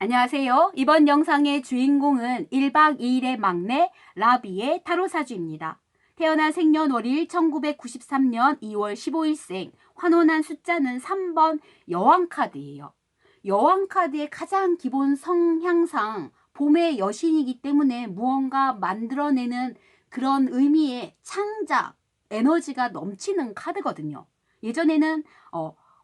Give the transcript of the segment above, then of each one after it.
안녕하세요. 이번 영상의 주인공은 1박 2일의 막내 라비의 타로 사주입니다. 태어난 생년월일 1993년 2월 15일생, 환원한 숫자는 3번 여왕카드예요. 여왕카드의 가장 기본 성향상 봄의 여신이기 때문에 무언가 만들어내는 그런 의미의 창작, 에너지가 넘치는 카드거든요. 예전에는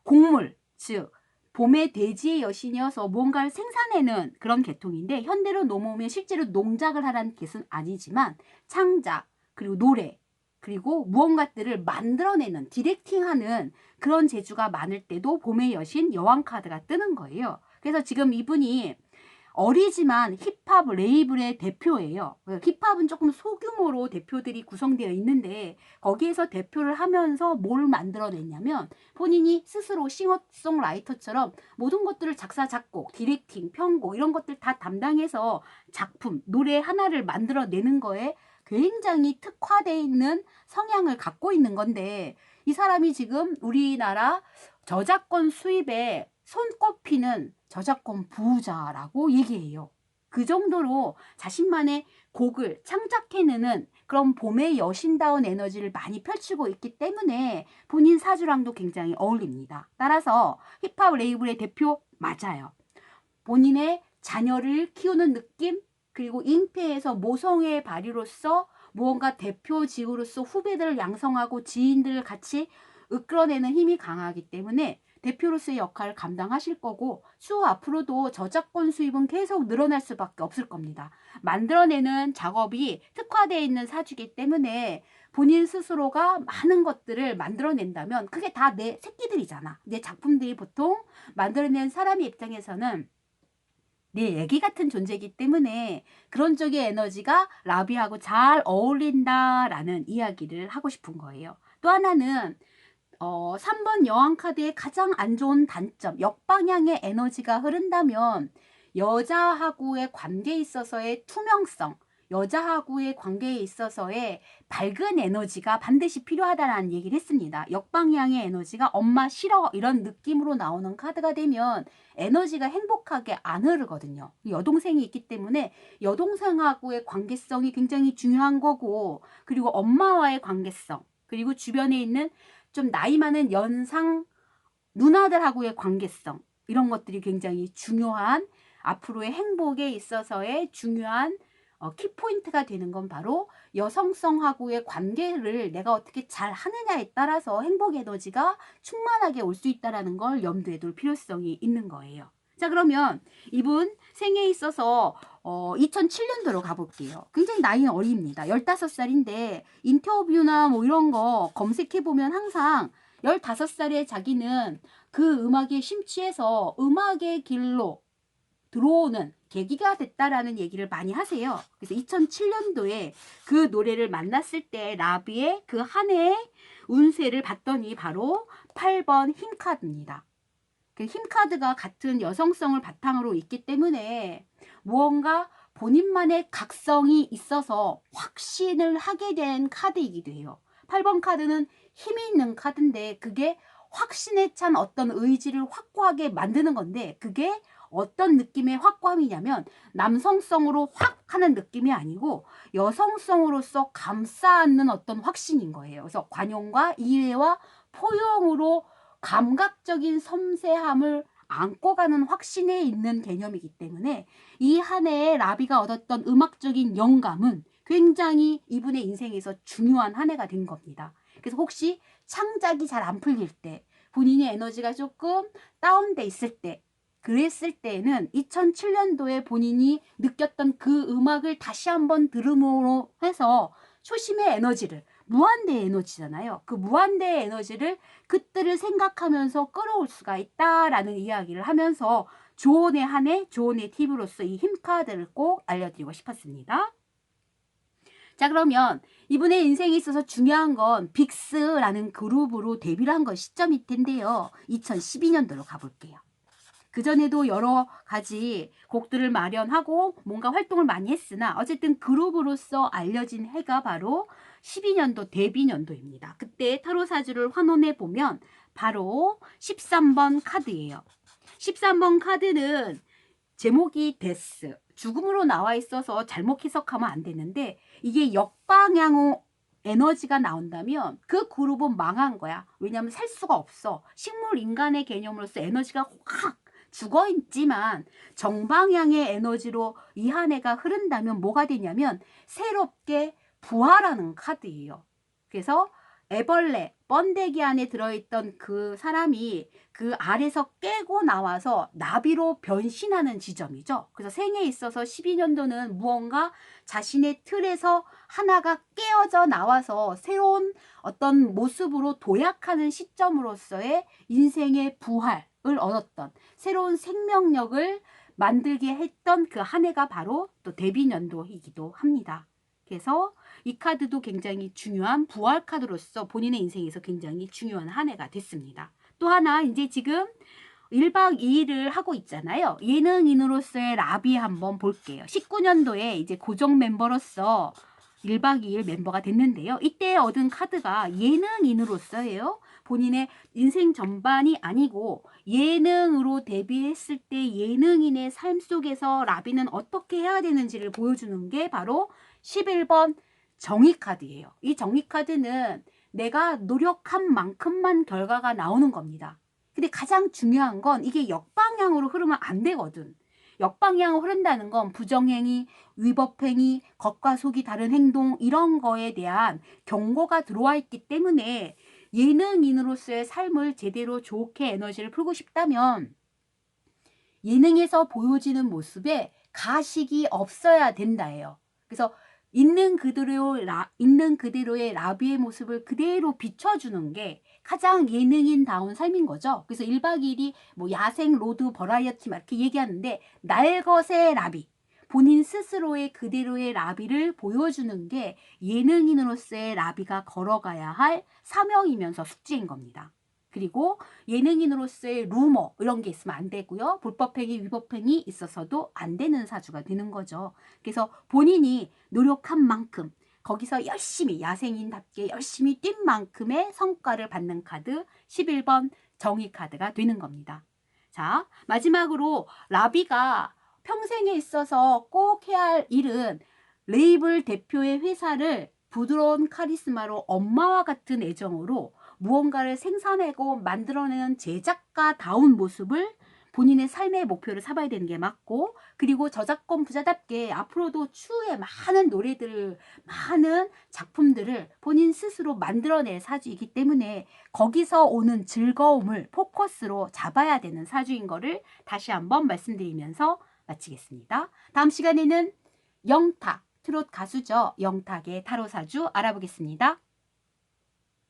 곡물, 즉 봄의 대지의 여신이어서 무언가를 생산해내는 그런 계통인데, 현대로 넘어오면 실제로 농작을 하라는 뜻은 아니지만 창작, 그리고 노래, 그리고 무언가들을 만들어내는, 디렉팅하는 그런 재주가 많을 때도 봄의 여신 여왕 카드가 뜨는 거예요. 그래서 지금 이분이 어리지만 힙합 레이블의 대표예요. 힙합은 조금 소규모로 대표들이 구성되어 있는데, 거기에서 대표를 하면서 뭘 만들어냈냐면 본인이 스스로 싱어송라이터처럼 모든 것들을 작사, 작곡, 디렉팅, 편곡 이런 것들 다 담당해서 작품, 노래 하나를 만들어내는 거에 굉장히 특화되어 있는 성향을 갖고 있는 건데, 이 사람이 지금 우리나라 저작권 수입에 손꼽히는 저작권 부자라고 얘기해요. 그 정도로 자신만의 곡을 창작해내는 그런 봄의 여신다운 에너지를 많이 펼치고 있기 때문에 본인 사주랑도 굉장히 어울립니다. 따라서 힙합 레이블의 대표 맞아요. 본인의 자녀를 키우는 느낌, 그리고 잉태에서 모성애의 발휘로서 무언가 대표직으로서 후배들을 양성하고 지인들을 같이 이끌어내는 힘이 강하기 때문에 대표로서의 역할을 감당하실 거고, 추후 앞으로도 저작권 수입은 계속 늘어날 수밖에 없을 겁니다. 만들어내는 작업이 특화되어 있는 사주이기 때문에 본인 스스로가 많은 것들을 만들어낸다면 그게 다 내 새끼들이잖아. 내 작품들이 보통 만들어낸 사람의 입장에서는 내 애기 같은 존재이기 때문에 그런 쪽의 에너지가 라비하고 잘 어울린다라는 이야기를 하고 싶은 거예요. 또 하나는 3번 여왕카드의 가장 안 좋은 단점, 역방향의 에너지가 흐른다면 여자하고의 관계에 있어서의 투명성, 여자하고의 관계에 있어서의 밝은 에너지가 반드시 필요하다는 얘기를 했습니다. 역방향의 에너지가 엄마 싫어 이런 느낌으로 나오는 카드가 되면 에너지가 행복하게 안 흐르거든요. 여동생이 있기 때문에 여동생하고의 관계성이 굉장히 중요한 거고, 그리고 엄마와의 관계성, 그리고 주변에 있는 좀 나이 많은 연상 누나들하고의 관계성, 이런 것들이 굉장히 중요한, 앞으로의 행복에 있어서의 중요한 키포인트가 되는 건 바로 여성성하고의 관계를 내가 어떻게 잘 하느냐에 따라서 행복 에너지가 충만하게 올 수 있다는 걸 염두에 둘 필요성이 있는 거예요. 자, 그러면 이분 생에 있어서 2007년도로 가볼게요. 굉장히 나이 어립니다. 15살인데 인터뷰나 뭐 이런 거 검색해보면 항상 15살에 자기는 그 음악에 심취해서 음악의 길로 들어오는 계기가 됐다라는 얘기를 많이 하세요. 그래서 2007년도에 그 노래를 만났을 때 라비의 그 한 해의 운세를 봤더니 바로 8번 힘카드입니다. 그 힘카드가 같은 여성성을 바탕으로 있기 때문에 무언가 본인만의 각성이 있어서 확신을 하게 된 카드이기도 해요. 8번 카드는 힘이 있는 카드인데 그게 확신에 찬 어떤 의지를 확고하게 만드는 건데, 그게 어떤 느낌의 확고함이냐면 남성성으로 확 하는 느낌이 아니고 여성성으로서 감싸 안는 어떤 확신인 거예요. 그래서 관용과 이해와 포용으로 감각적인 섬세함을 안고 가는 확신에 있는 개념이기 때문에 이 한 해에 라비가 얻었던 음악적인 영감은 굉장히 이분의 인생에서 중요한 한 해가 된 겁니다. 그래서 혹시 창작이 잘 안 풀릴 때, 본인의 에너지가 조금 다운돼 있을 때, 그랬을 때에는 2007년도에 본인이 느꼈던 그 음악을 다시 한번 들음으로 해서 초심의 에너지를, 무한대의 에너지잖아요. 그 무한대의 에너지를 그때를 생각하면서 끌어올 수가 있다라는 이야기를 하면서 조언의 한 해, 조언의 팁으로서 이 힘카드를 꼭 알려드리고 싶었습니다. 자, 그러면 이분의 인생에 있어서 중요한 건 빅스라는 그룹으로 데뷔를 한 건 시점일 텐데요. 2012년도로 가볼게요. 그전에도 여러 가지 곡들을 마련하고 뭔가 활동을 많이 했으나 어쨌든 그룹으로서 알려진 해가 바로 12년도 데뷔년도입니다. 그때 타로 사주를 환원해 보면 바로 13번 카드예요. 13번 카드는 제목이 데스, 죽음으로 나와 있어서 잘못 해석하면 안 되는데 이게 역방향 에너지가 나온다면 그 그룹은 망한 거야. 왜냐하면 살 수가 없어. 식물 인간의 개념으로서 에너지가 확 죽어 있지만 정방향의 에너지로 이 한 해가 흐른다면 뭐가 되냐면 새롭게 부활하는 카드예요. 그래서 애벌레, 번데기 안에 들어있던 그 사람이 그 알에서 깨고 나와서 나비로 변신하는 지점이죠. 그래서 생에 있어서 12년도는 무언가 자신의 틀에서 하나가 깨어져 나와서 새로운 어떤 모습으로 도약하는 시점으로서의 인생의 부활을 얻었던 새로운 생명력을 만들게 했던 그 한 해가 바로 또 데뷔년도이기도 합니다. 그래서 이 카드도 굉장히 중요한 부활 카드로서 본인의 인생에서 굉장히 중요한 한 해가 됐습니다. 또 하나 이제 지금 1박 2일을 하고 있잖아요. 예능인으로서의 라비 한번 볼게요. 19년도에 이제 고정 멤버로서 1박 2일 멤버가 됐는데요. 이때 얻은 카드가 예능인으로서예요. 본인의 인생 전반이 아니고 예능으로 데뷔했을 때 예능인의 삶 속에서 라비는 어떻게 해야 되는지를 보여주는 게 바로 11번 정의 카드예요. 이 정의 카드는 내가 노력한 만큼만 결과가 나오는 겁니다. 근데 가장 중요한 건 이게 역방향으로 흐르면 안 되거든. 역방향으로 흐른다는 건 부정행위, 위법행위, 겉과 속이 다른 행동 이런 거에 대한 경고가 들어와 있기 때문에 예능인으로서의 삶을 제대로 좋게 에너지를 풀고 싶다면 예능에서 보여지는 모습에 가식이 없어야 된다예요. 그래서 있는 그대로의 라비의 모습을 그대로 비춰주는 게 가장 예능인다운 삶인 거죠. 그래서 1박 2일이 뭐 야생, 로드, 버라이어티 막 이렇게 얘기하는데 날것의 라비, 본인 스스로의 그대로의 라비를 보여주는 게 예능인으로서의 라비가 걸어가야 할 사명이면서 숙제인 겁니다. 그리고 예능인으로서의 루머 이런 게 있으면 안 되고요. 불법행위, 위법행위 있어서도 안 되는 사주가 되는 거죠. 그래서 본인이 노력한 만큼 거기서 열심히 야생인답게 열심히 뛴 만큼의 성과를 받는 카드 11번 정의 카드가 되는 겁니다. 자, 마지막으로 라비가 평생에 있어서 꼭 해야 할 일은 레이블 대표의 회사를 부드러운 카리스마로 엄마와 같은 애정으로 무언가를 생산하고 만들어내는 제작가다운 모습을 본인의 삶의 목표를 삼아야 되는 게 맞고, 그리고 저작권 부자답게 앞으로도 추후에 많은 노래들을, 많은 작품들을 본인 스스로 만들어낼 사주이기 때문에 거기서 오는 즐거움을 포커스로 잡아야 되는 사주인 거를 다시 한번 말씀드리면서 마치겠습니다. 다음 시간에는 영탁, 트롯 가수죠. 영탁의 타로 사주 알아보겠습니다.